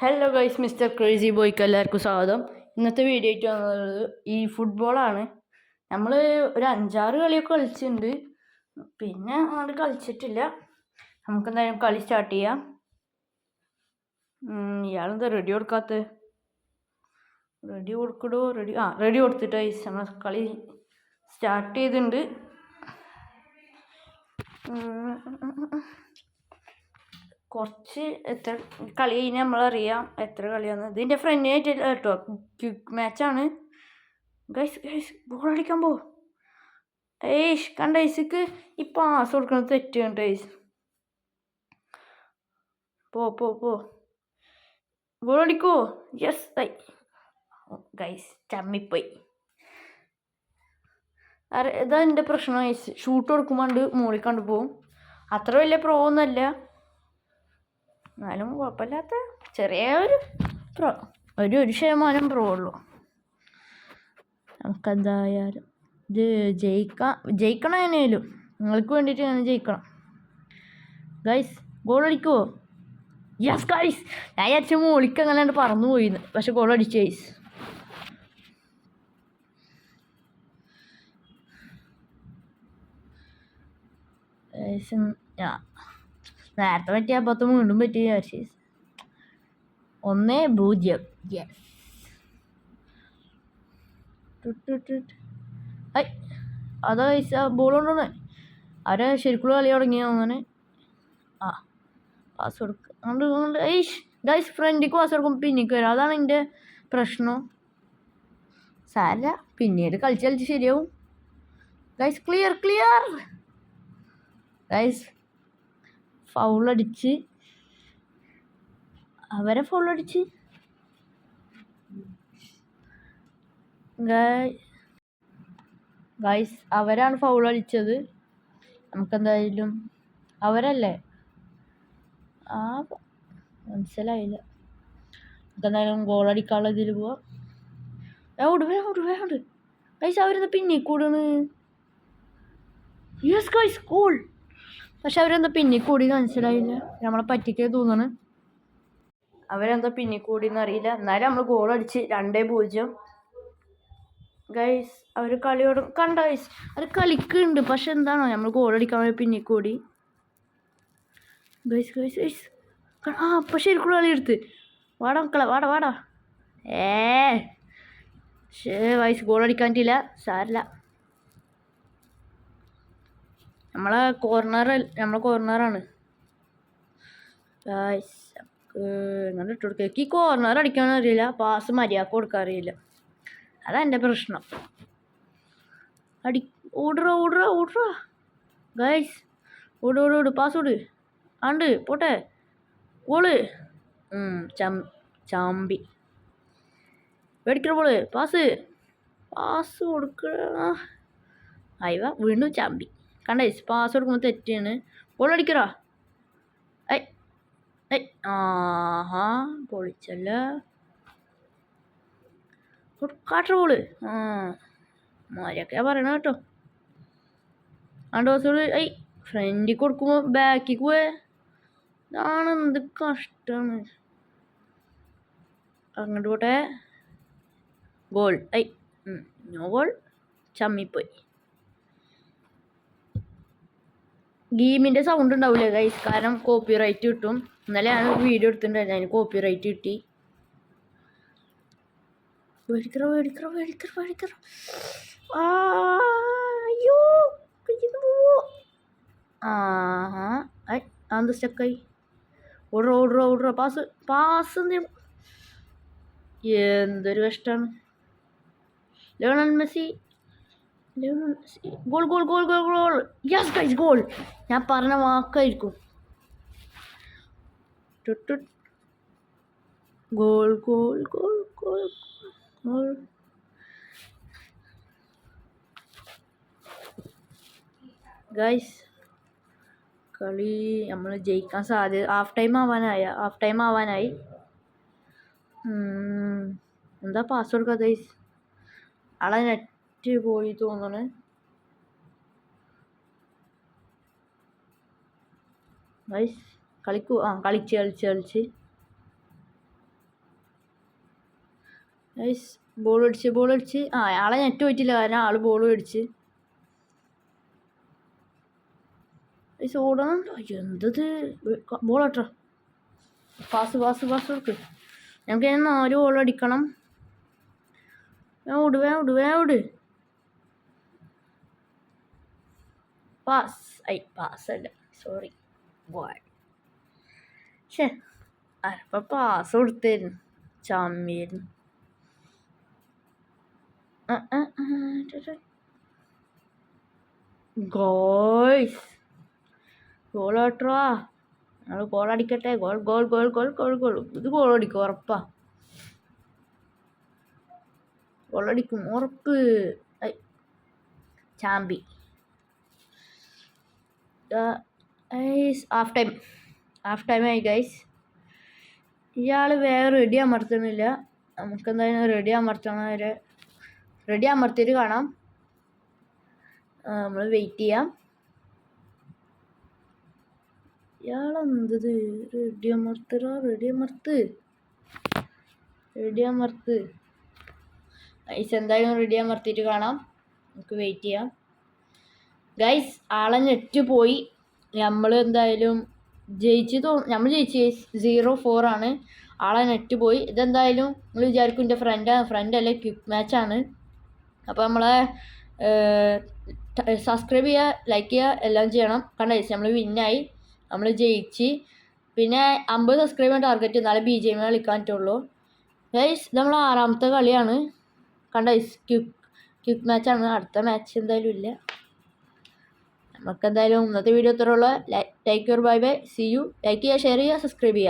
Hello guys, mister crazy ബോയ്ക്ക് എല്ലാവർക്കും സ്വാഗതം. ഇന്നത്തെ വീഡിയോ ആയിട്ട് വന്നത് ഈ ഫുട്ബോളാണ്. നമ്മൾ ഒരു 5-6 കളിയൊക്കെ കളിച്ചിട്ടുണ്ട്, പിന്നെ അങ്ങോട്ട് കളിച്ചിട്ടില്ല. നമുക്കെന്തായാലും കളി സ്റ്റാർട്ട് ചെയ്യാം. ഇയാളെന്താ റെഡി കൊടുക്കാത്ത? റെഡി കൊടുക്കടോ. റെഡി കൊടുത്തിട്ട് ഗൈസ് നമ്മൾ കളി സ്റ്റാർട്ട് ചെയ്തിട്ടുണ്ട്. കുറച്ച് എത്ര കളി കഴിഞ്ഞാൽ നമ്മളറിയാം എത്ര കളിയാന്ന്. ഇതിൻ്റെ ഫ്രണ്ടിനായിട്ടില്ല കേട്ടോ, ക്വിക്ക് മാച്ചാണ്. ഗൈസ് ബോൾ അടിക്കാൻ പോ. കണ്ട ഐസിക്ക് ഈ പാസ് കൊടുക്കുന്നത് തെറ്റ് കണ്ട ഐസ്. പോ ബോൾ അടിക്കോ. യെസ് ഗൈസ് ചമ്മിപ്പോയി. ഇതാ എൻ്റെ പ്രശ്നം ഗൈസ്. ഷൂട്ട് കൊടുക്കുമ്പോൾ മോളിൽ കണ്ടു പോവും. അത്ര വലിയ പ്രോ ഒന്നുമല്ല, എന്നാലും കുഴപ്പമില്ലാത്ത ചെറിയ ഒരു ശതമാനം പ്രോ ഉള്ളൂ. നമുക്കെന്തായാലും ഇത് ജയിക്കണം. എങ്ങനെയാലും നിങ്ങൾക്ക് വേണ്ടിയിട്ട് ഞാൻ ജയിക്കണം. ഗൈസ് ഗോൾ അടിക്കുമോ? യെസ് ഗൈസ്, ഞാൻ വിചാരിച്ച മോളിക്ക് അങ്ങനെ പറന്നു പോയിന്ന്, പക്ഷെ ഗോൾ അടിച്ചു ഗൈസ്. നേരത്തെ പറ്റിയ അപ്പത്ത് വീണ്ടും പറ്റി വിചാരിച്ചു. 1-0. യെസ്. അതാ ബോൾ കൊണ്ടാണ് അവരെ ശരിക്കുള്ള കളി തുടങ്ങിയ അങ്ങനെ. പാസ് കൊടുക്കുക. ഗൈസ് ഫ്രണ്ടിക്ക് പാസ് കൊടുക്കും, പിന്നിക്ക് വരും. അതാണ് എൻ്റെ പ്രശ്നം. സാരല്ല, പിന്നീട് കളിച്ച് ശരിയാവും. Guys clear. ഗൈസ് ഫൗളടിച്ച് അവരെ ഫൗളടിച്ച് ഗൈസ് അവരാണ് ഫൗൾ അടിച്ചത്. നമുക്കെന്തായാലും അവരല്ലേ, മനസ്സിലായില്ല. നമുക്കെന്തായാലും ഗോൾ അടിക്കാനുള്ള ഇതിൽ പോവാം. വേണ്ട ഗൈസ്, അവരെന്താ പിന്നെ കൂടാണ്. Yes guys goal. പക്ഷെ അവരെന്താ പിന്നെ കൂടി മനസ്സിലായില്ല. നമ്മളെ പറ്റിക്കേ തോന്നണ്. അവരെന്താ പിന്നെ കൂടിയെന്ന് അറിയില്ല. എന്നാലും നമ്മൾ ഗോൾ അടിച്ച് 2-0. ഗൈസ് അവർ കളിയോട് കണ്ട ഗൈസ് അവർ കളിക്കുന്നുണ്ട്, പക്ഷെ എന്താണോ നമ്മൾ ഗോൾ അടിക്കാൻ വേണ്ടി പിന്നെ കൂടി. ഗൈസ് അപ്പം ശരിക്കുള്ള കളി എടുത്ത് വാടാ മക്കളെ, വാടാ. ഗൈസ് ഗോൾ അടിക്കാൻ പറ്റില്ല, സാരല്ല. നമ്മളെ കോർണറാണ് ഗൈസ്. ഇങ്ങനെ ഇട്ട് കൊടുക്കുക. ഈ കോർണർ അടിക്കാനും അറിയില്ല, പാസ് മര്യാദക്ക് കൊടുക്കാൻ അറിയില്ല. അതാ എൻ്റെ പ്രശ്നം. ഓടുക ഗൈസ്. ഓട് പാസ് ഓട്. ആണ്ട് പോട്ടെ. ഗോള്. ചാമ്പി മേടിക്കണ ബോള്. പാസ് കൊടുക്കുക. വീണ്ടും ചാമ്പി. കണ്ട പാസ് കൊടുക്കുമ്പോൾ തെറ്റാണ്. ഗോൾ അടിക്കടാ. പൊളിച്ചല്ല. കാട്ട ബോള്. മാരൊക്കെയാ പറയണ കേട്ടോ. പാസോട്. ഫ്രണ്ടിൽ കൊടുക്കുമ്പോൾ ബാക്കിക്ക് പോയേ. ഇതാണ് എന്ത് കഷ്ടമാണ്. അങ്ങോട്ട് പോട്ടെ. ഗോൾ. No goal. ചമ്മിപ്പോയി. ഗെയിമിൻ്റെ സൗണ്ട് ഉണ്ടാവില്ല ഗൈസ്, കാരണം കോപ്പി റൈറ്റ് കിട്ടും. ഇന്നലെ ഞാൻ വീഡിയോ എടുത്തിട്ടുണ്ടായിരുന്നു, അതിന് കോപ്പി റൈറ്റ് കിട്ടി. മേടിക്കറ. അയ്യോ അത് സ്റ്റക്കായി. ഓടുക. പാസ് എന്തൊരു കഷ്ടമാണ്. Lionel Messi. Goal. Yes guys goal. ഞാൻ പറഞ്ഞ വാക്കായിരിക്കും. ഗോൾ. ഗൈസ് കളി നമ്മൾ ജയിക്കാൻ സാധ്യത. ഹാഫ് ടൈം ആവാനായി. എന്താ പാസ് കൊടുക്കാത്ത ഗൈസ്? ആളെ നെറ്റ് പോയി തോന്നണ്. ഗൈസ് കളിച്ച് ഗൈസ് ബോൾ അടിച്ച് ആളെ നെറ്റ് പോയിട്ടില്ല കാരണം ആള് ബോൾ മേടിച്ച്. ഗൈസ് ഓടണം. എന്തത് ബോൾ അട്രാ. പാസ് കൊടുക്ക്. നമുക്ക് 4 ബോൾ അടിക്കണം. ഓട്. പാസ്സല്ല, സോറി. ബോൾ അപ്പം പാസ് കൊടുത്തായിരുന്നു. ചമ്മിയായിരുന്നു. ഗോൾസ് ഗോൾ കേട്ടോ. ഞങ്ങൾ ഗോൾ അടിക്കട്ടെ. ഗോൾ. ഇത് ഗോൾ അടിക്കും ഉറപ്പാ. ഗോൾ അടിക്കും ഉറപ്പ്. ചാമ്പി. ഹാഫ് ടൈം ആയി ഗൈസ്. ഇയാൾ വേറെ റെഡി അമർത്തുന്നില്ല. നമുക്കെന്തായാലും റെഡി അമർത്തിയിട്ട് കാണാം. നമ്മൾ വെയിറ്റ് ചെയ്യാം. ഇയാളെന്തത് റെഡി അമർത്ത്. ഗൈസ് എന്തായാലും റെഡി അമർത്തിയിട്ട് കാണാം. നമുക്ക് വെയിറ്റ് ചെയ്യാം. ഗൈസ് ആളെ നെറ്റ് പോയി. നമ്മൾ എന്തായാലും നമ്മൾ ജയിച്ച് 0-4 ആണ്. ആളെ നെറ്റ് പോയി. ഇതെന്തായാലും നിങ്ങൾ വിചാരിക്കും എൻ്റെ ഫ്രണ്ടല്ലേ, ക്വിക്ക് മാച്ചാണ്. അപ്പോൾ നമ്മളെ സബ്സ്ക്രൈബ് ചെയ്യുക, ലൈക്ക് ചെയ്യുക, എല്ലാം ചെയ്യണം. കണ്ട ഗൈസ് നമ്മൾ വിന്നായി, നമ്മൾ ജയിച്ച്. പിന്നെ 50 സബ്സ്ക്രൈബർ ടാർഗറ്റ്. എന്നാലേ BGM കളിക്കാൻ പറ്റുള്ളൂ. ഗൈസ് നമ്മൾ 6ാമത്തെ കളിയാണ്. കണ്ട ഗൈസ് ക്വിക്ക് മാച്ചാണ്. അടുത്ത മാച്ച് എന്തായാലും ഇല്ല. നമുക്കെന്തായാലും ഇന്നത്തെ വീഡിയോ ഇത്രയുള്ള. Take care, bye. See you. Like ചെയ്യുക, ഷെയർ ചെയ്യുക, സബ്സ്ക്രൈബ് ചെയ്യുക.